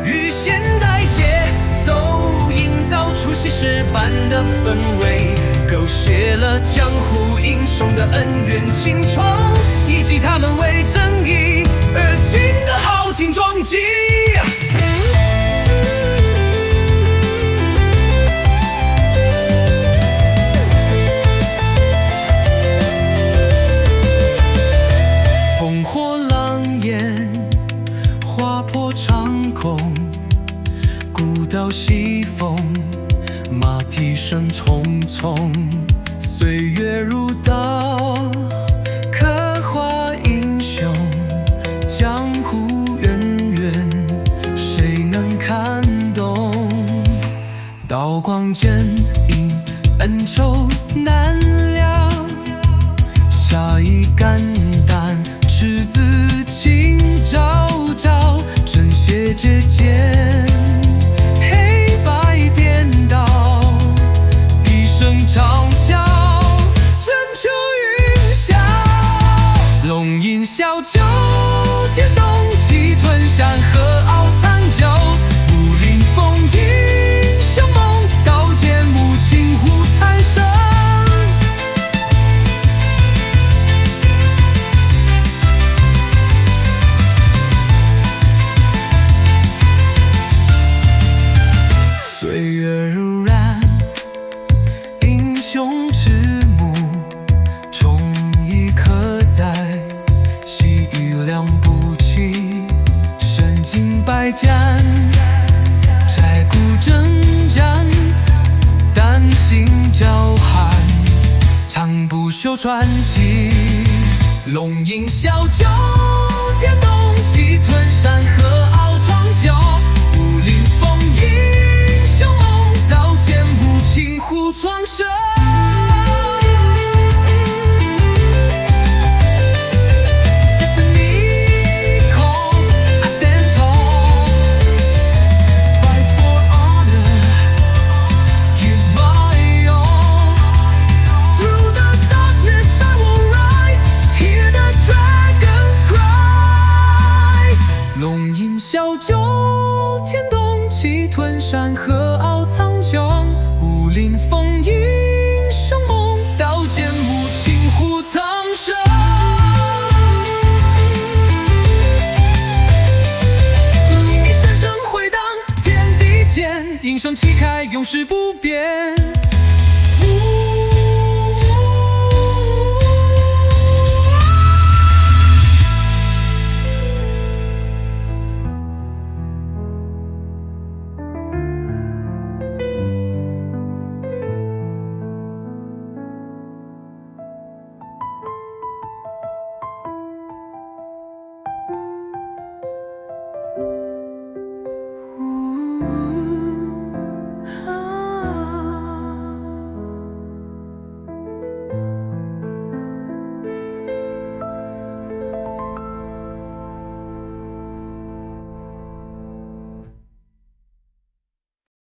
与现代节奏营造出西施般的氛围，勾写了江湖英雄的恩怨情仇，以及他们为正义而尽的豪情壮举。烽火狼烟，划破长空，古道西风，马蹄声匆匆，岁月如刀，刻画英雄，江湖渊源，谁能看懂？刀光剑影，恩仇难料，侠义肝胆，赤子情昭昭，正邪之间，黑白颠倒，一声长啸，震出云霄。龙吟小酒，天动气，吞山河傲苍九，武林风英雄梦，刀剑无情护残生。岁月如染，英雄迟暮，忠义刻在细雨两不弃，身经百战，拆骨征战，丹心叫喊，长不朽传奇。龙吟小酒，天动气，吞山河傲苍九，武林风英雄梦，刀剑无情护苍生。龙吟小酒，天动气，吞山河傲苍九，武林风英雄梦，刀剑无情护苍生。黎明声声回荡天地间，英雄气概永世不变。